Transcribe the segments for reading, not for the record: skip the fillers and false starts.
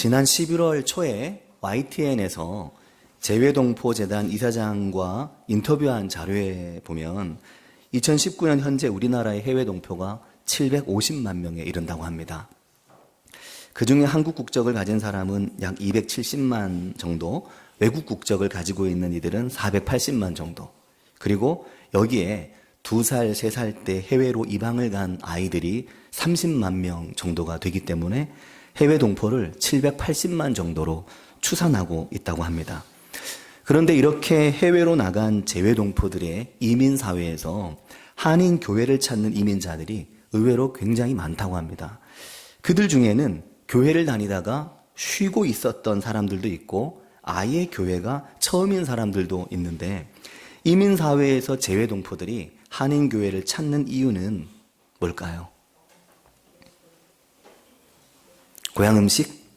지난 11월 초에 YTN에서 재외동포재단 이사장과 인터뷰한 자료에 보면 2019년 현재 우리나라의 해외동포가 750만 명에 이른다고 합니다. 그중에 한국 국적을 가진 사람은 약 270만 정도, 외국 국적을 가지고 있는 이들은 480만 정도, 그리고 여기에 2살, 3살 때 해외로 이방을 간 아이들이 30만 명 정도가 되기 때문에 해외 동포를 780만 정도로 추산하고 있다고 합니다. 그런데 이렇게 해외로 나간 재외 동포들의 이민 사회에서 한인 교회를 찾는 이민자들이 의외로 굉장히 많다고 합니다. 그들 중에는 교회를 다니다가 쉬고 있었던 사람들도 있고 아예 교회가 처음인 사람들도 있는데, 이민 사회에서 재외 동포들이 한인 교회를 찾는 이유는 뭘까요? 고향 음식?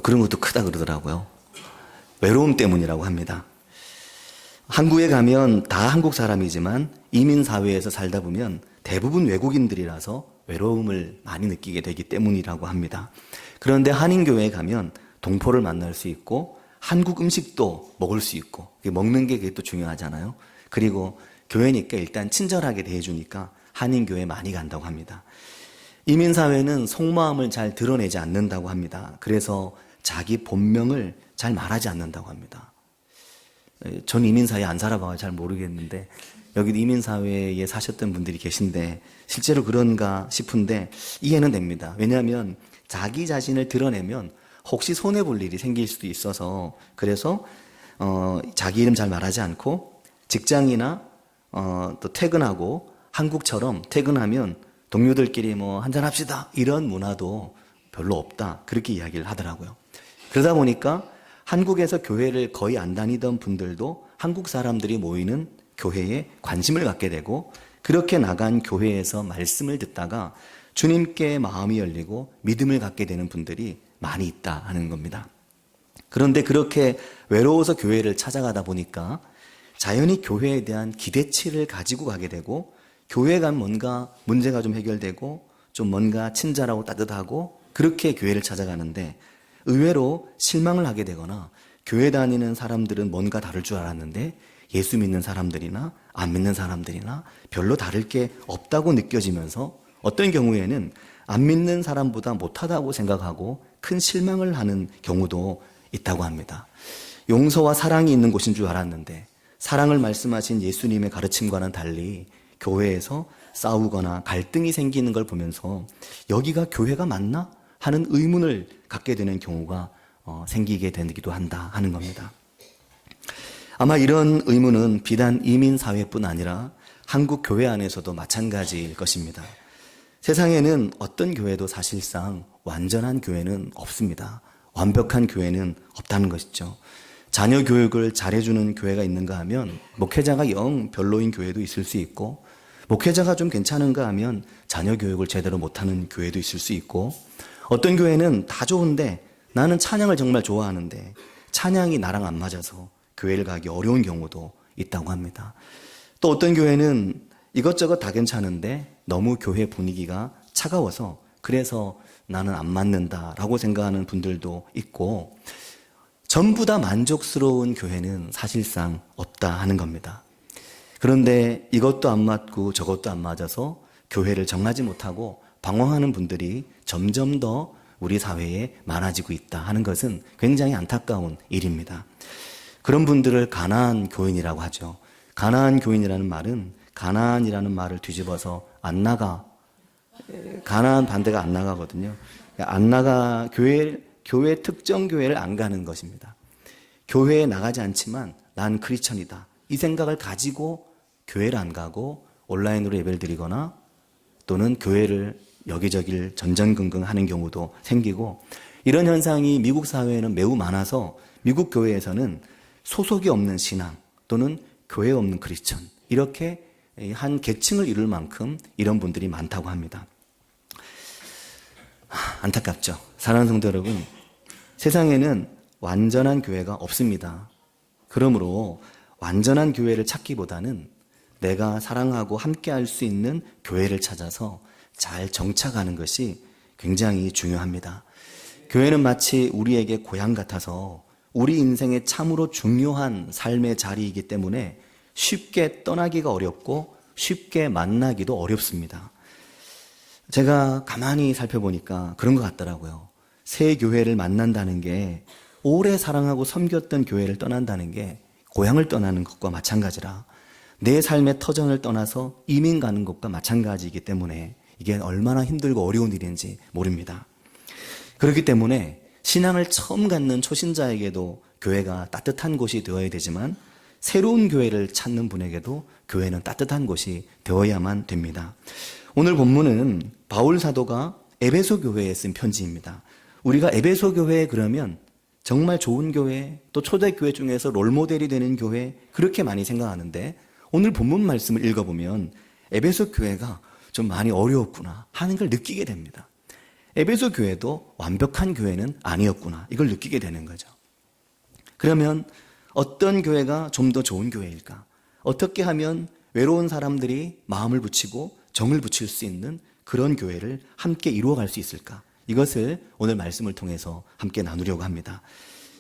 그런 것도 크다 그러더라고요. 외로움 때문이라고 합니다. 한국에 가면 다 한국 사람이지만 이민 사회에서 살다 보면 대부분 외국인들이라서 외로움을 많이 느끼게 되기 때문이라고 합니다. 그런데 한인교회에 가면 동포를 만날 수 있고 한국 음식도 먹을 수 있고, 먹는 게 그게 또 중요하잖아요. 그리고 교회니까 일단 친절하게 대해주니까 한인교회에 많이 간다고 합니다. 이민사회는 속마음을 잘 드러내지 않는다고 합니다. 그래서 자기 본명을 잘 말하지 않는다고 합니다. 전 이민사회에 안 살아봐서 잘 모르겠는데 여기 이민사회에 사셨던 분들이 계신데 실제로 그런가 싶은데 이해는 됩니다. 왜냐하면 자기 자신을 드러내면 혹시 손해볼 일이 생길 수도 있어서, 그래서 자기 이름 잘 말하지 않고 직장이나 또 퇴근하고, 한국처럼 퇴근하면 동료들끼리 뭐 한잔합시다 이런 문화도 별로 없다, 그렇게 이야기를 하더라고요. 그러다 보니까 한국에서 교회를 거의 안 다니던 분들도 한국 사람들이 모이는 교회에 관심을 갖게 되고, 그렇게 나간 교회에서 말씀을 듣다가 주님께 마음이 열리고 믿음을 갖게 되는 분들이 많이 있다 하는 겁니다. 그런데 그렇게 외로워서 교회를 찾아가다 보니까 자연히 교회에 대한 기대치를 가지고 가게 되고, 교회에 가면 뭔가 문제가 좀 해결되고 좀 뭔가 친절하고 따뜻하고 그렇게 교회를 찾아가는데, 의외로 실망을 하게 되거나 교회 다니는 사람들은 뭔가 다를 줄 알았는데 예수 믿는 사람들이나 안 믿는 사람들이나 별로 다를 게 없다고 느껴지면서 어떤 경우에는 안 믿는 사람보다 못하다고 생각하고 큰 실망을 하는 경우도 있다고 합니다. 용서와 사랑이 있는 곳인 줄 알았는데 사랑을 말씀하신 예수님의 가르침과는 달리 교회에서 싸우거나 갈등이 생기는 걸 보면서 여기가 교회가 맞나? 하는 의문을 갖게 되는 경우가 생기게 되기도 한다 하는 겁니다. 아마 이런 의문은 비단 이민 사회뿐 아니라 한국 교회 안에서도 마찬가지일 것입니다. 세상에는 어떤 교회도 사실상 완전한 교회는 없습니다. 완벽한 교회는 없다는 것이죠. 자녀 교육을 잘해주는 교회가 있는가 하면 목회자가 영 별로인 교회도 있을 수 있고, 목회자가 좀 괜찮은가 하면 자녀 교육을 제대로 못하는 교회도 있을 수 있고, 어떤 교회는 다 좋은데 나는 찬양을 정말 좋아하는데 찬양이 나랑 안 맞아서 교회를 가기 어려운 경우도 있다고 합니다. 또 어떤 교회는 이것저것 다 괜찮은데 너무 교회 분위기가 차가워서 그래서 나는 안 맞는다라고 생각하는 분들도 있고, 전부 다 만족스러운 교회는 사실상 없다 하는 겁니다. 그런데 이것도 안 맞고 저것도 안 맞아서 교회를 정하지 못하고 방황하는 분들이 점점 더 우리 사회에 많아지고 있다 하는 것은 굉장히 안타까운 일입니다. 그런 분들을 가나안 교인이라고 하죠. 가나안 교인이라는 말은 가나안이라는 말을 뒤집어서 안 나가, 가나안 반대가 안 나가거든요. 안 나가, 교회 특정 교회를 안 가는 것입니다. 교회에 나가지 않지만 난 크리스천이다, 이 생각을 가지고 교회를 안 가고 온라인으로 예배를 드리거나 또는 교회를 여기저기를 전전긍긍 하는 경우도 생기고, 이런 현상이 미국 사회에는 매우 많아서 미국 교회에서는 소속이 없는 신앙 또는 교회 없는 크리스천, 이렇게 한 계층을 이룰 만큼 이런 분들이 많다고 합니다. 안타깝죠. 사랑하는 성도 여러분, 세상에는 완전한 교회가 없습니다. 그러므로 완전한 교회를 찾기보다는 내가 사랑하고 함께 할 수 있는 교회를 찾아서 잘 정착하는 것이 굉장히 중요합니다. 교회는 마치 우리에게 고향 같아서 우리 인생에 참으로 중요한 삶의 자리이기 때문에 쉽게 떠나기가 어렵고 쉽게 만나기도 어렵습니다. 제가 가만히 살펴보니까 그런 것 같더라고요. 새 교회를 만난다는 게 오래 사랑하고 섬겼던 교회를 떠난다는 게 고향을 떠나는 것과 마찬가지라 내 삶의 터전을 떠나서 이민 가는 것과 마찬가지이기 때문에 이게 얼마나 힘들고 어려운 일인지 모릅니다. 그렇기 때문에 신앙을 처음 갖는 초신자에게도 교회가 따뜻한 곳이 되어야 되지만 새로운 교회를 찾는 분에게도 교회는 따뜻한 곳이 되어야만 됩니다. 오늘 본문은 바울 사도가 에베소 교회에 쓴 편지입니다. 우리가 에베소 교회 그러면 정말 좋은 교회, 또 초대교회 중에서 롤모델이 되는 교회 그렇게 많이 생각하는데 오늘 본문 말씀을 읽어보면 에베소 교회가 좀 많이 어려웠구나 하는 걸 느끼게 됩니다. 에베소 교회도 완벽한 교회는 아니었구나 이걸 느끼게 되는 거죠. 그러면 어떤 교회가 좀 더 좋은 교회일까? 어떻게 하면 외로운 사람들이 마음을 붙이고 정을 붙일 수 있는 그런 교회를 함께 이루어갈 수 있을까? 이것을 오늘 말씀을 통해서 함께 나누려고 합니다.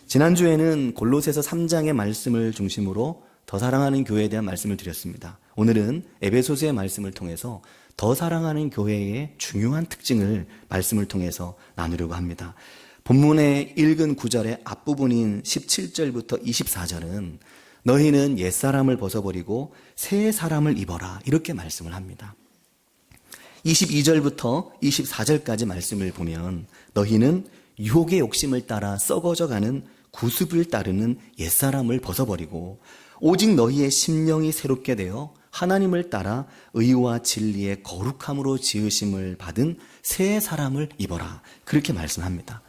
지난주에는 골로새서 3장의 말씀을 중심으로 더 사랑하는 교회에 대한 말씀을 드렸습니다. 오늘은 에베소서의 말씀을 통해서 더 사랑하는 교회의 중요한 특징을 말씀을 통해서 나누려고 합니다. 본문의 읽은 구절의 앞부분인 17절부터 24절은 너희는 옛사람을 벗어버리고 새 사람을 입어라 이렇게 말씀을 합니다. 22절부터 24절까지 말씀을 보면 너희는 유혹의 욕심을 따라 썩어져가는 구습을 따르는 옛사람을 벗어버리고 오직 너희의 심령이 새롭게 되어 하나님을 따라 의와 진리의 거룩함으로 지으심을 받은 새 사람을 입어라 그렇게 말씀합니다.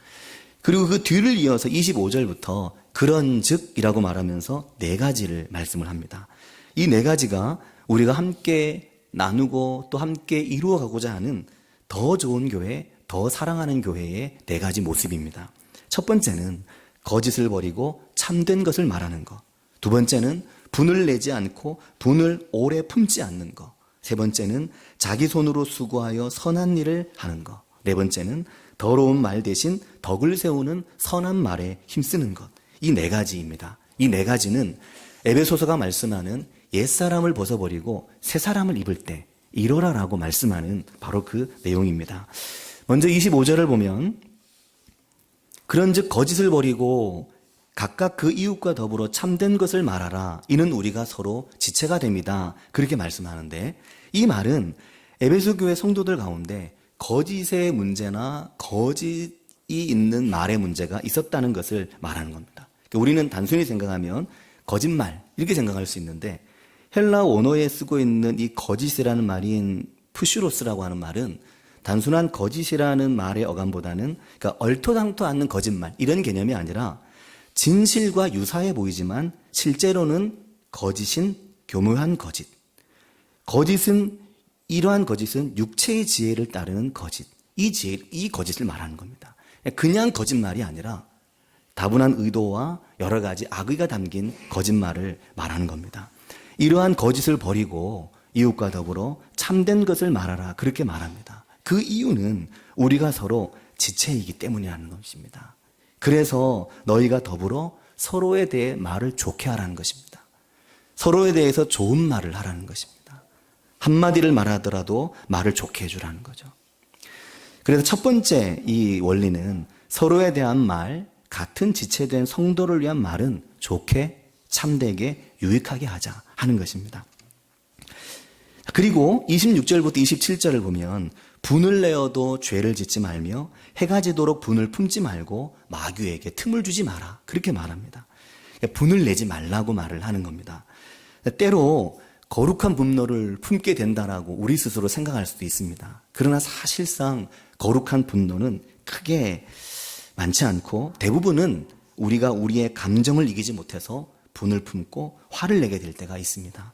그리고 그 뒤를 이어서 25절부터 그런즉이라고 말하면서 네 가지를 말씀을 합니다. 이 네 가지가 우리가 함께 나누고 또 함께 이루어가고자 하는 더 좋은 교회, 더 사랑하는 교회의 네 가지 모습입니다. 첫 번째는 거짓을 버리고 참된 것을 말하는 것. 두 번째는 분을 내지 않고 분을 오래 품지 않는 것. 세 번째는 자기 손으로 수고하여 선한 일을 하는 것. 네 번째는 더러운 말 대신 덕을 세우는 선한 말에 힘쓰는 것. 이 네 가지입니다. 이 네 가지는 에베소서가 말씀하는 옛사람을 벗어버리고 새 사람을 입을 때 이러라라고 말씀하는 바로 그 내용입니다. 먼저 25절을 보면 그런즉 거짓을 버리고 각각 그 이웃과 더불어 참된 것을 말하라. 이는 우리가 서로 지체가 됩니다. 그렇게 말씀하는데 이 말은 에베소 교회 성도들 가운데 거짓의 문제나 거짓이 있는 말의 문제가 있었다는 것을 말하는 겁니다. 우리는 단순히 생각하면 거짓말 이렇게 생각할 수 있는데 헬라 원어에 쓰고 있는 이 거짓이라는 말인 푸슈로스라고 하는 말은 단순한 거짓이라는 말의 어감보다는 그러니까 얼토당토 않는 거짓말 이런 개념이 아니라 진실과 유사해 보이지만 실제로는 거짓인 교묘한 거짓. 이러한 거짓은 육체의 지혜를 따르는 거짓. 이 거짓을 말하는 겁니다. 그냥 거짓말이 아니라 다분한 의도와 여러 가지 악의가 담긴 거짓말을 말하는 겁니다. 이러한 거짓을 버리고 이웃과 더불어 참된 것을 말하라 그렇게 말합니다. 그 이유는 우리가 서로 지체이기 때문이라는 것입니다. 그래서 너희가 더불어 서로에 대해 말을 좋게 하라는 것입니다. 서로에 대해서 좋은 말을 하라는 것입니다. 한마디를 말하더라도 말을 좋게 해주라는 거죠. 그래서 첫 번째 이 원리는 서로에 대한 말, 같은 지체된 성도를 위한 말은 좋게, 참되게, 유익하게 하자 하는 것입니다. 그리고 26절부터 27절을 보면 분을 내어도 죄를 짓지 말며 해가 지도록 분을 품지 말고 마귀에게 틈을 주지 마라. 그렇게 말합니다. 분을 내지 말라고 말을 하는 겁니다. 때로 거룩한 분노를 품게 된다라고 우리 스스로 생각할 수도 있습니다. 그러나 사실상 거룩한 분노는 크게 많지 않고 대부분은 우리가 우리의 감정을 이기지 못해서 분을 품고 화를 내게 될 때가 있습니다.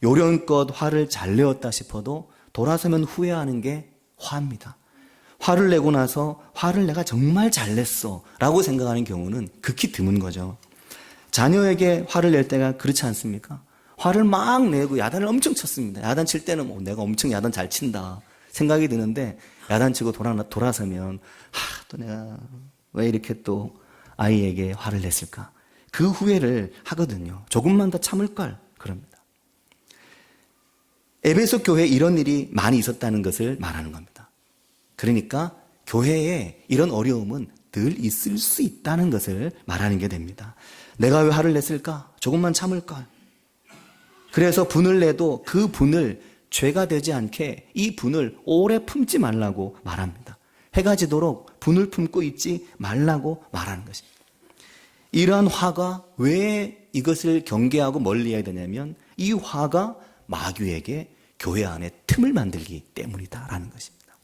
요령껏 화를 잘 내었다 싶어도 돌아서면 후회하는 게 화입니다. 화를 내고 나서 화를 내가 정말 잘 냈어 라고 생각하는 경우는 극히 드문 거죠. 자녀에게 화를 낼 때가 그렇지 않습니까? 화를 막 내고 야단을 엄청 쳤습니다. 야단 칠 때는 내가 엄청 야단 잘 친다 생각이 드는데 야단 치고 돌아서면 또 내가 왜 이렇게 또 아이에게 화를 냈을까? 그 후회를 하거든요. 조금만 더 참을 걸 그럽니다. 에베소 교회에 이런 일이 많이 있었다는 것을 말하는 겁니다. 그러니까 교회에 이런 어려움은 늘 있을 수 있다는 것을 말하는 게 됩니다. 내가 왜 화를 냈을까? 조금만 참을 걸. 그래서 분을 내도 그 분을 죄가 되지 않게 이 분을 오래 품지 말라고 말합니다. 해가 지도록 분을 품고 있지 말라고 말하는 것입니다. 이러한 화가 왜 이것을 경계하고 멀리해야 되냐면 이 화가 마귀에게 교회 안에 틈을 만들기 때문이다라는 것입니다.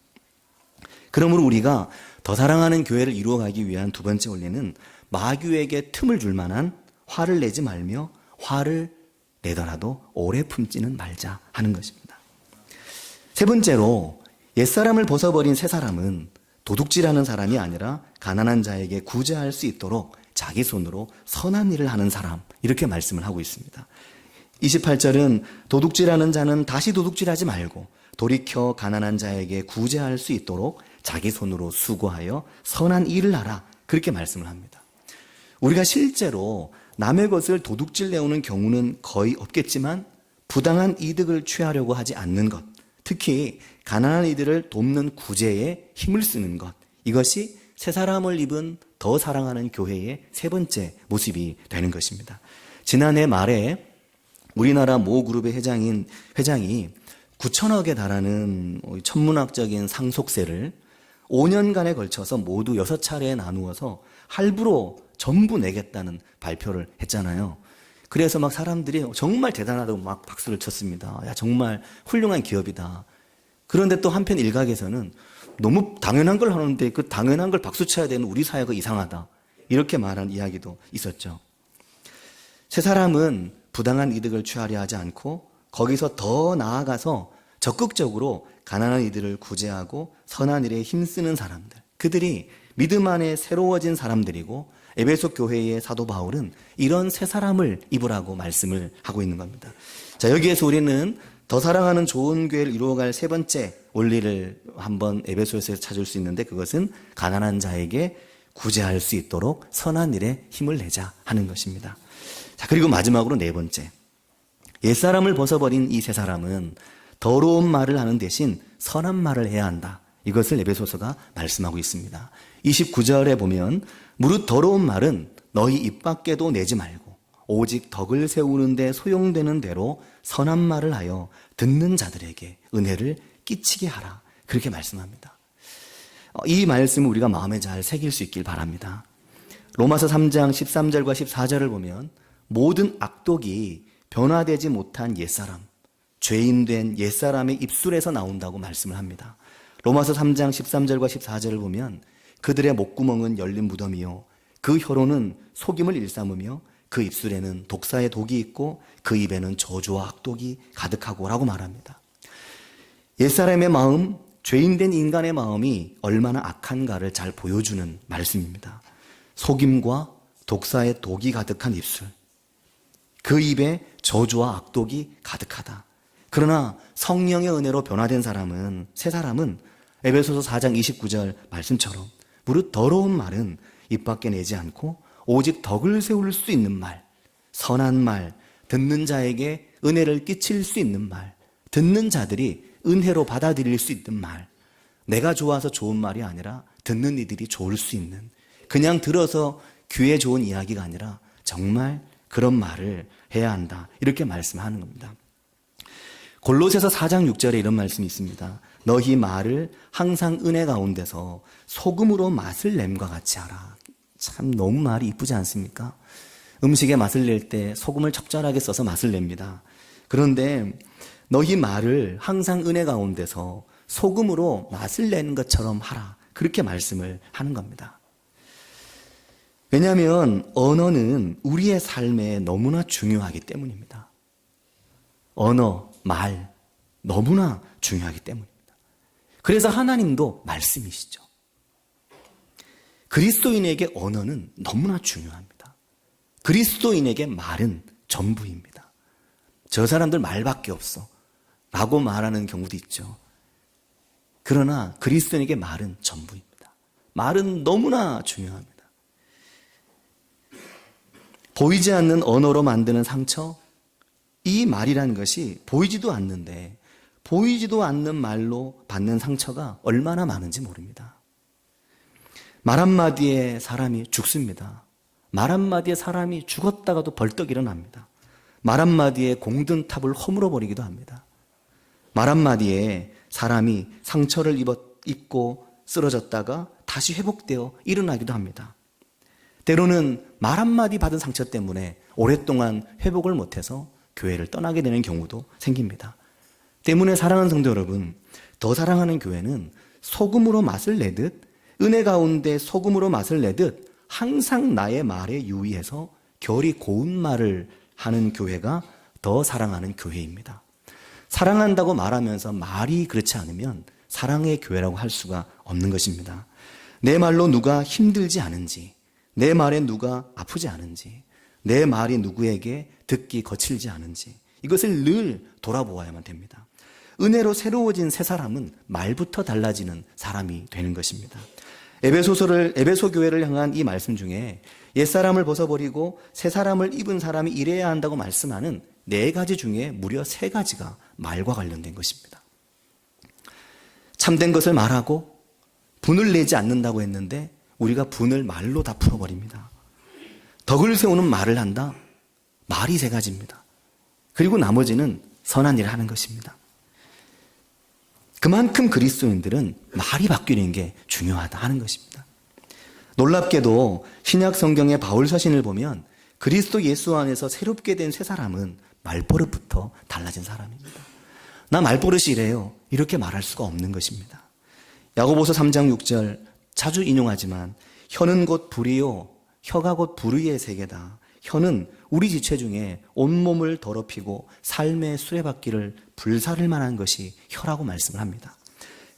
그러므로 우리가 더 사랑하는 교회를 이루어가기 위한 두 번째 원리는 마귀에게 틈을 줄 만한 화를 내지 말며 화를 내더라도 오래 품지는 말자 하는 것입니다. 세 번째로 옛사람을 벗어버린 새 사람은 도둑질하는 사람이 아니라 가난한 자에게 구제할 수 있도록 자기 손으로 선한 일을 하는 사람, 이렇게 말씀을 하고 있습니다. 28절은 도둑질하는 자는 다시 도둑질하지 말고 돌이켜 가난한 자에게 구제할 수 있도록 자기 손으로 수고하여 선한 일을 하라, 그렇게 말씀을 합니다. 우리가 실제로 남의 것을 도둑질 내오는 경우는 거의 없겠지만 부당한 이득을 취하려고 하지 않는 것, 특히 가난한 이들을 돕는 구제에 힘을 쓰는 것, 이것이 새 사람을 입은 더 사랑하는 교회의 세 번째 모습이 되는 것입니다. 지난해 말에 우리나라 모 그룹의 회장이 9천억에 달하는 천문학적인 상속세를 5년간에 걸쳐서 모두 6차례에 나누어서 할부로 전부 내겠다는 발표를 했잖아요. 그래서 막 사람들이 정말 대단하다고 막 박수를 쳤습니다. 야, 정말 훌륭한 기업이다. 그런데 또 한편 일각에서는 너무 당연한 걸 하는데 그 당연한 걸 박수 쳐야 되는 우리 사회가 이상하다, 이렇게 말한 이야기도 있었죠. 새 사람은 부당한 이득을 취하려 하지 않고 거기서 더 나아가서 적극적으로 가난한 이들을 구제하고 선한 일에 힘쓰는 사람들, 그들이 믿음 안에 새로워진 사람들이고 에베소 교회의 사도 바울은 이런 새 사람을 입으라고 말씀을 하고 있는 겁니다. 자, 여기에서 우리는 더 사랑하는 좋은 교회를 이루어갈 세 번째 원리를 한번 에베소에서 찾을 수 있는데, 그것은 가난한 자에게 구제할 수 있도록 선한 일에 힘을 내자 하는 것입니다. 자, 그리고 마지막으로 네 번째, 옛사람을 벗어버린 이 새 사람은 더러운 말을 하는 대신 선한 말을 해야 한다, 이것을 에베소서가 말씀하고 있습니다. 29절에 보면 무릇 더러운 말은 너희 입 밖에도 내지 말고 오직 덕을 세우는 데 소용되는 대로 선한 말을 하여 듣는 자들에게 은혜를 끼치게 하라, 그렇게 말씀합니다. 이 말씀을 우리가 마음에 잘 새길 수 있길 바랍니다. 로마서 3장 13절과 14절을 보면 모든 악독이 변화되지 못한 옛사람, 죄인된 옛사람의 입술에서 나온다고 말씀을 합니다. 로마서 3장 13절과 14절을 보면 그들의 목구멍은 열린 무덤이요 그 혀로는 속임을 일삼으며 그 입술에는 독사의 독이 있고 그 입에는 저주와 악독이 가득하고 라고 말합니다. 옛사람의 마음, 죄인된 인간의 마음이 얼마나 악한가를 잘 보여주는 말씀입니다. 속임과 독사의 독이 가득한 입술, 그 입에 저주와 악독이 가득하다. 그러나 성령의 은혜로 변화된 사람은, 새 사람은 에베소서 4장 29절 말씀처럼 무릇 더러운 말은 입 밖에 내지 않고 오직 덕을 세울 수 있는 말, 선한 말, 듣는 자에게 은혜를 끼칠 수 있는 말, 듣는 자들이 은혜로 받아들일 수 있는 말, 내가 좋아서 좋은 말이 아니라 듣는 이들이 좋을 수 있는, 그냥 들어서 귀에 좋은 이야기가 아니라 정말 그런 말을 해야 한다, 이렇게 말씀하는 겁니다. 골로새서 4장 6절에 이런 말씀이 있습니다. 너희 말을 항상 은혜 가운데서 소금으로 맛을 냄과 같이 하라. 참 너무 말이 이쁘지 않습니까? 음식에 맛을 낼 때 소금을 적절하게 써서 맛을 냅니다. 그런데 너희 말을 항상 은혜 가운데서 소금으로 맛을 내는 것처럼 하라, 그렇게 말씀을 하는 겁니다. 왜냐하면 언어는 우리의 삶에 너무나 중요하기 때문입니다. 언어, 말, 너무나 중요하기 때문입니다. 그래서 하나님도 말씀이시죠. 그리스도인에게 언어는 너무나 중요합니다. 그리스도인에게 말은 전부입니다. 저 사람들 말밖에 없어 라고 말하는 경우도 있죠. 그러나 그리스도인에게 말은 전부입니다. 말은 너무나 중요합니다. 보이지 않는 언어로 만드는 상처, 이 말이라는 것이 보이지도 않는데 보이지도 않는 말로 받는 상처가 얼마나 많은지 모릅니다. 말 한마디에 사람이 죽습니다. 말 한마디에 사람이 죽었다가도 벌떡 일어납니다. 말 한마디에 공든 탑을 허물어 버리기도 합니다. 말 한마디에 사람이 상처를 입고 쓰러졌다가 다시 회복되어 일어나기도 합니다. 때로는 말 한마디 받은 상처 때문에 오랫동안 회복을 못해서 교회를 떠나게 되는 경우도 생깁니다. 때문에 사랑하는 성도 여러분, 더 사랑하는 교회는 소금으로 맛을 내듯 은혜 가운데 소금으로 맛을 내듯 항상 나의 말에 유의해서 결이 고운 말을 하는 교회가 더 사랑하는 교회입니다. 사랑한다고 말하면서 말이 그렇지 않으면 사랑의 교회라고 할 수가 없는 것입니다. 내 말로 누가 힘들지 않은지, 내 말에 누가 아프지 않은지, 내 말이 누구에게 듣기 거칠지 않은지 이것을 늘 돌아보아야만 됩니다. 은혜로 새로워진 새 사람은 말부터 달라지는 사람이 되는 것입니다. 에베소 교회를 향한 이 말씀 중에 옛사람을 벗어버리고 새 사람을 입은 사람이 이래야 한다고 말씀하는 4가지 중에 무려 3가지가 말과 관련된 것입니다. 참된 것을 말하고 분을 내지 않는다고 했는데 우리가 분을 말로 다 풀어버립니다. 덕을 세우는 말을 한다. 말이 3가지입니다. 그리고 나머지는 선한 일을 하는 것입니다. 그만큼 그리스도인들은 말이 바뀌는 게 중요하다 하는 것입니다. 놀랍게도 신약 성경의 바울 서신을 보면 그리스도 예수 안에서 새롭게 된 새 사람은 말버릇부터 달라진 사람입니다. 나 말버릇이 이래요. 이렇게 말할 수가 없는 것입니다. 야고보서 3장 6절 자주 인용하지만 혀는 곧 불이요 혀가 곧 불의의 세계다. 혀는 우리 지체 중에 온몸을 더럽히고 삶의 수레바퀴를 불사를 만한 것이 혀라고 말씀을 합니다.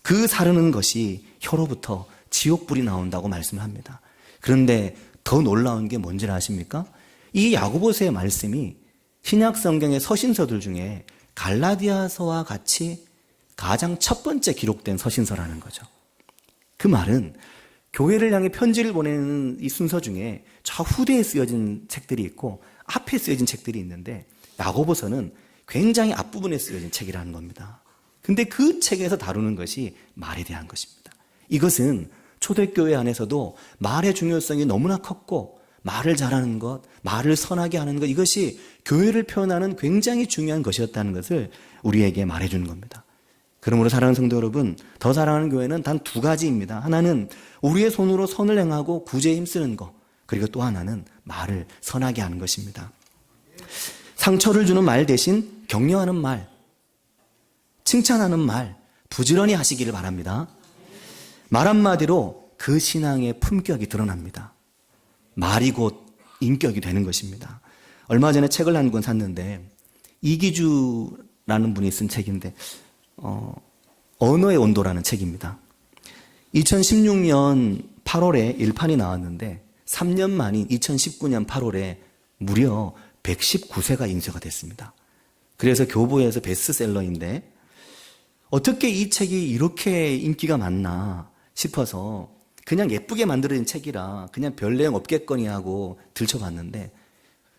그 사르는 것이 혀로부터 지옥불이 나온다고 말씀을 합니다. 그런데 더 놀라운 게 뭔지 아십니까? 이 야고보서의 말씀이 신약 성경의 서신서들 중에 갈라디아서와 같이 가장 첫 번째 기록된 서신서라는 거죠. 그 말은 교회를 향해 편지를 보내는 이 순서 중에 후대에 쓰여진 책들이 있고 앞에 쓰여진 책들이 있는데 야고보서는 굉장히 앞부분에 쓰여진 책이라는 겁니다. 근데 그 책에서 다루는 것이 말에 대한 것입니다. 이것은 초대교회 안에서도 말의 중요성이 너무나 컸고 말을 잘하는 것, 말을 선하게 하는 것 이것이 교회를 표현하는 굉장히 중요한 것이었다는 것을 우리에게 말해주는 겁니다. 그러므로 사랑하는 성도 여러분, 더 사랑하는 교회는 단 2가지입니다. 하나는 우리의 손으로 선을 행하고 구제에 힘쓰는 것, 그리고 또 하나는 말을 선하게 하는 것입니다. 상처를 주는 말 대신 격려하는 말, 칭찬하는 말, 부지런히 하시기를 바랍니다. 말 한마디로 그 신앙의 품격이 드러납니다. 말이 곧 인격이 되는 것입니다. 얼마 전에 책을 한 권 샀는데 이기주라는 분이 쓴 책인데 언어의 온도라는 책입니다. 2016년 8월에 1판이 나왔는데 3년 만인 2019년 8월에 무려 119세가 인쇄가 됐습니다. 그래서 교보에서 베스트셀러인데 어떻게 이 책이 이렇게 인기가 많나 싶어서 그냥 예쁘게 만들어진 책이라 그냥 별 내용 없겠거니 하고 들춰봤는데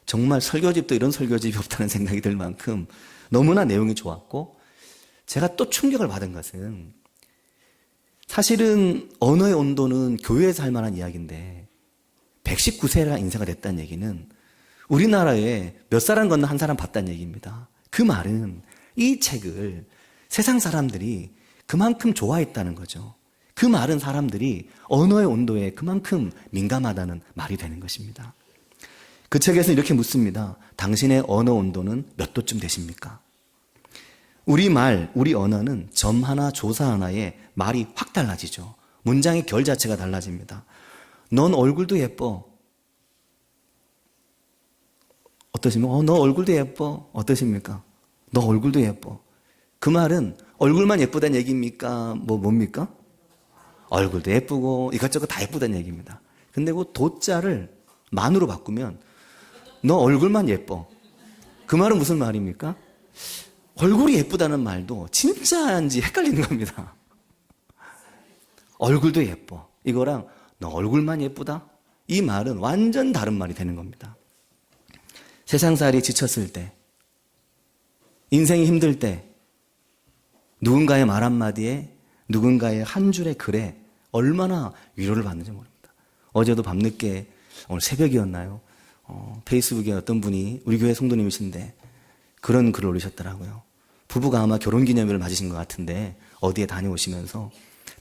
정말 설교집도 이런 설교집이 없다는 생각이 들 만큼 너무나 내용이 좋았고 제가 또 충격을 받은 것은 사실은 언어의 온도는 교회에서 할 만한 이야기인데 119세라 인쇄가 됐다는 얘기는 우리나라에 몇 사람 건너 한 사람 봤다는 얘기입니다. 그 말은 이 책을 세상 사람들이 그만큼 좋아했다는 거죠. 그 말은 사람들이 언어의 온도에 그만큼 민감하다는 말이 되는 것입니다. 그 책에서 이렇게 묻습니다. 당신의 언어 온도는 몇 도쯤 되십니까? 우리 말, 우리 언어는 점 하나, 조사 하나에 말이 확 달라지죠. 문장의 결 자체가 달라집니다. 넌 얼굴도 예뻐. 어떠십니까? 너 얼굴도 예뻐. 어떠십니까? 너 얼굴도 예뻐. 그 말은 얼굴만 예쁘다는 얘기입니까? 뭡니까? 얼굴도 예쁘고 이것저것 다 예쁘다는 얘기입니다. 근데 그 도자를 만으로 바꾸면 너 얼굴만 예뻐. 그 말은 무슨 말입니까? 얼굴이 예쁘다는 말도 진짜인지 헷갈리는 겁니다. 얼굴도 예뻐. 이거랑 너 얼굴만 예쁘다? 이 말은 완전 다른 말이 되는 겁니다. 세상살이 지쳤을 때, 인생이 힘들 때, 누군가의 말 한마디에, 누군가의 한 줄의 글에 얼마나 위로를 받는지 모릅니다. 어제도 밤늦게, 오늘 새벽이었나요? 페이스북에 어떤 분이 우리 교회 성도님이신데 그런 글을 올리셨더라고요. 부부가 아마 결혼기념일을 맞으신 것 같은데 어디에 다녀오시면서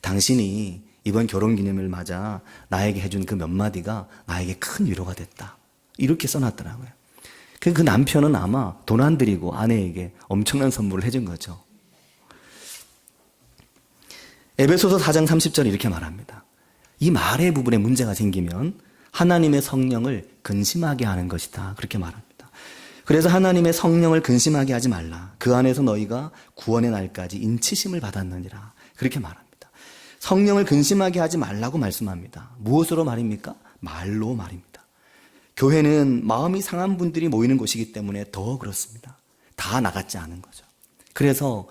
당신이 이번 결혼기념일을 맞아 나에게 해준 그 몇 마디가 나에게 큰 위로가 됐다. 이렇게 써놨더라고요. 그 남편은 아마 돈 안 들이고 아내에게 엄청난 선물을 해준 거죠. 에베소서 4장 30절 이렇게 말합니다. 이 말의 부분에 문제가 생기면 하나님의 성령을 근심하게 하는 것이다. 그렇게 말합니다. 그래서 하나님의 성령을 근심하게 하지 말라. 그 안에서 너희가 구원의 날까지 인치심을 받았느니라. 그렇게 말합니다. 성령을 근심하게 하지 말라고 말씀합니다. 무엇으로 말입니까? 말로 말입니다. 교회는 마음이 상한 분들이 모이는 곳이기 때문에 더 그렇습니다. 다 나같지 않은 거죠. 그래서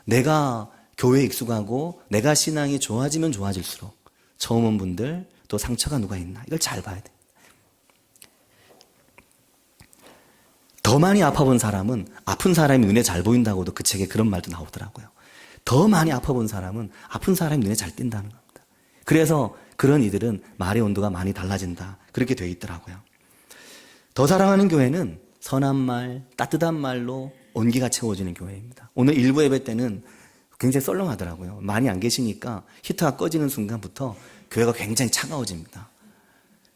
내가 교회에 익숙하고 내가 신앙이 좋아지면 좋아질수록 처음 온 분들 또 상처가 누가 있나 이걸 잘 봐야 됩니다. 더 많이 아파본 사람은 아픈 사람이 눈에 잘 보인다고도 그 책에 그런 말도 나오더라고요. 더 많이 아파본 사람은 아픈 사람이 눈에 잘 띈다는 겁니다. 그래서 그런 이들은 말의 온도가 많이 달라진다. 그렇게 되어 있더라고요. 더 사랑하는 교회는 선한 말, 따뜻한 말로 온기가 채워지는 교회입니다. 오늘 일부 예배 때는 굉장히 썰렁하더라고요. 많이 안 계시니까 히터가 꺼지는 순간부터 교회가 굉장히 차가워집니다.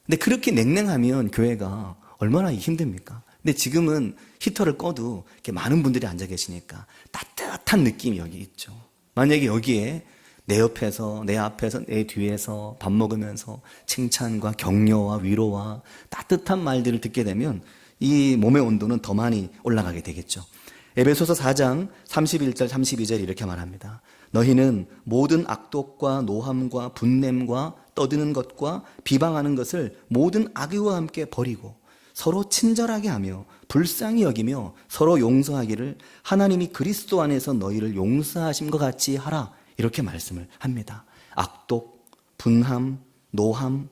근데 그렇게 냉랭하면 교회가 얼마나 힘듭니까? 근데 지금은 히터를 꺼도 이렇게 많은 분들이 앉아 계시니까 따뜻한 느낌이 여기 있죠. 만약에 여기에 내 옆에서, 내 앞에서, 내 뒤에서 밥 먹으면서 칭찬과 격려와 위로와 따뜻한 말들을 듣게 되면 이 몸의 온도는 더 많이 올라가게 되겠죠. 에베소서 4장 31절 32절 이렇게 말합니다. 너희는 모든 악독과 노함과 분냄과 떠드는 것과 비방하는 것을 모든 악의와 함께 버리고 서로 친절하게 하며 불쌍히 여기며 서로 용서하기를 하나님이 그리스도 안에서 너희를 용서하신 것 같이 하라. 이렇게 말씀을 합니다. 악독, 분함, 노함,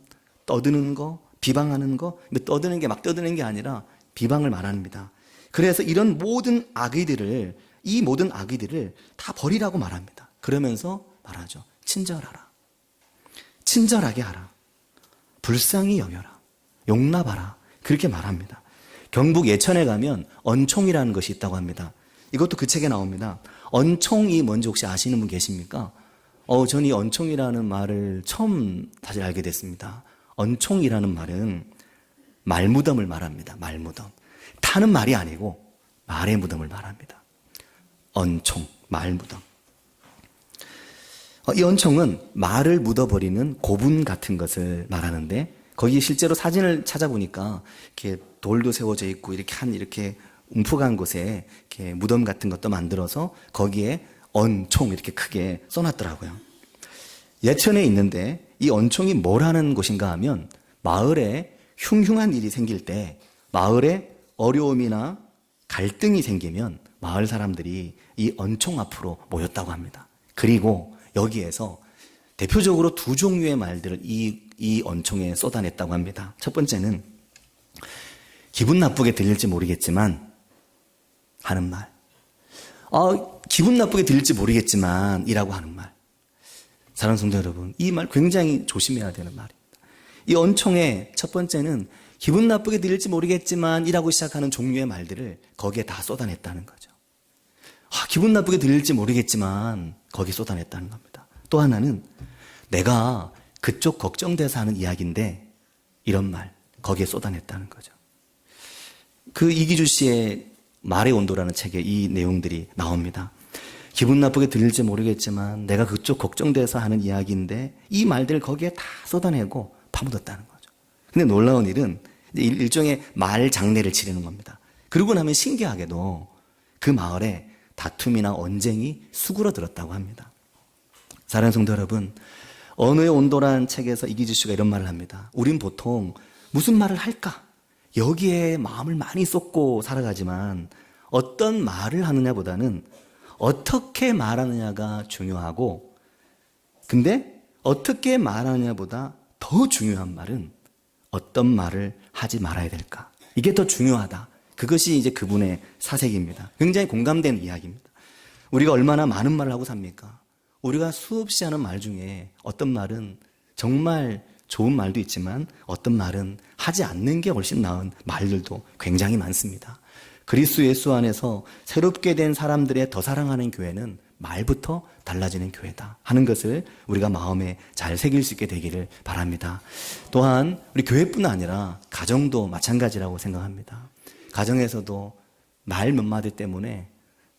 떠드는 거, 비방하는 거. 떠드는 게 막 떠드는 게 아니라 비방을 말합니다. 그래서 이런 모든 악의들을, 이 모든 악의들을 다 버리라고 말합니다. 그러면서 말하죠. 친절하라. 친절하게 하라. 불쌍히 여겨라. 용납하라. 그렇게 말합니다. 경북 예천에 가면 언총이라는 것이 있다고 합니다. 이것도 그 책에 나옵니다. 언총이 뭔지 혹시 아시는 분 계십니까? 저는 이 언총이라는 말을 처음 다시 알게 됐습니다. 언총이라는 말은 말무덤을 말합니다. 말무덤. 타는 말이 아니고 말의 무덤을 말합니다. 언총, 말무덤. 이 언총은 말을 묻어버리는 고분 같은 것을 말하는데 거기 실제로 사진을 찾아보니까 이렇게 돌도 세워져 있고 이렇게 움푹한 곳에 이렇게 무덤 같은 것도 만들어서 거기에 언총 이렇게 크게 써놨더라고요. 예천에 있는데 이 언총이 뭘 하는 곳인가 하면 마을에 흉흉한 일이 생길 때 마을에 어려움이나 갈등이 생기면 마을 사람들이 이 언총 앞으로 모였다고 합니다. 그리고 여기에서 대표적으로 두 종류의 말들을 이 언총에 쏟아냈다고 합니다. 첫 번째는 기분 나쁘게 들릴지 모르겠지만 하는 말. 기분 나쁘게 들릴지 모르겠지만 이라고 하는 말. 사랑하는 성도 여러분, 이 말 굉장히 조심해야 되는 말입니다. 이 언총의 첫 번째는 기분 나쁘게 들릴지 모르겠지만 이라고 시작하는 종류의 말들을 거기에 다 쏟아냈다는 거죠. 기분 나쁘게 들릴지 모르겠지만 거기에 쏟아냈다는 겁니다. 또 하나는 내가 그쪽 걱정돼서 하는 이야기인데 이런 말 거기에 쏟아냈다는 거죠. 그 이기주 씨의 말의 온도라는 책에 이 내용들이 나옵니다. 기분 나쁘게 들릴지 모르겠지만 내가 그쪽 걱정돼서 하는 이야기인데 이 말들을 거기에 다 쏟아내고 파묻었다는 거죠. 근데 놀라운 일은 일종의 말 장례를 치르는 겁니다. 그러고 나면 신기하게도 그 마을에 다툼이나 언쟁이 수그러들었다고 합니다. 사랑하는 성도 여러분, 언어의 온도란 책에서 이기주 씨가 이런 말을 합니다. 우린 보통 무슨 말을 할까? 여기에 마음을 많이 쏟고 살아가지만 어떤 말을 하느냐보다는 어떻게 말하느냐가 중요하고 근데 어떻게 말하냐보다 더 중요한 말은 어떤 말을 하지 말아야 될까? 이게 더 중요하다. 그것이 이제 그분의 사색입니다. 굉장히 공감되는 이야기입니다. 우리가 얼마나 많은 말을 하고 삽니까? 우리가 수없이 하는 말 중에 어떤 말은 정말 좋은 말도 있지만 어떤 말은 하지 않는 게 훨씬 나은 말들도 굉장히 많습니다. 그리스도 예수 안에서 새롭게 된 사람들의 더 사랑하는 교회는 말부터 달라지는 교회다 하는 것을 우리가 마음에 잘 새길 수 있게 되기를 바랍니다. 또한 우리 교회뿐 아니라 가정도 마찬가지라고 생각합니다. 가정에서도 말 몇 마디 때문에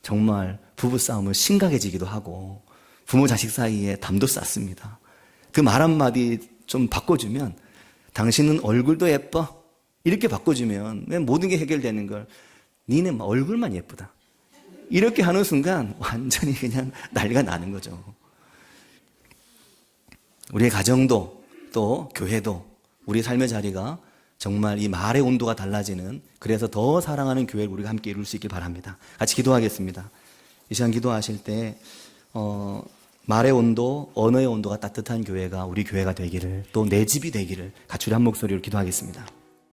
정말 부부싸움을 심각해지기도 하고 부모 자식 사이에 담도 쌓습니다. 그 말 한마디 좀 바꿔주면 당신은 얼굴도 예뻐 이렇게 바꿔주면 왜 모든 게 해결되는 걸 니네 얼굴만 예쁘다 이렇게 하는 순간 완전히 그냥 난리가 나는 거죠. 우리의 가정도 또 교회도 우리 삶의 자리가 정말 이 말의 온도가 달라지는 그래서 더 사랑하는 교회를 우리가 함께 이룰 수 있길 바랍니다. 같이 기도하겠습니다. 이 시간 기도하실 때 말의 온도, 언어의 온도가 따뜻한 교회가 우리 교회가 되기를 또 내 집이 되기를 같이 우리 한 목소리로 기도하겠습니다.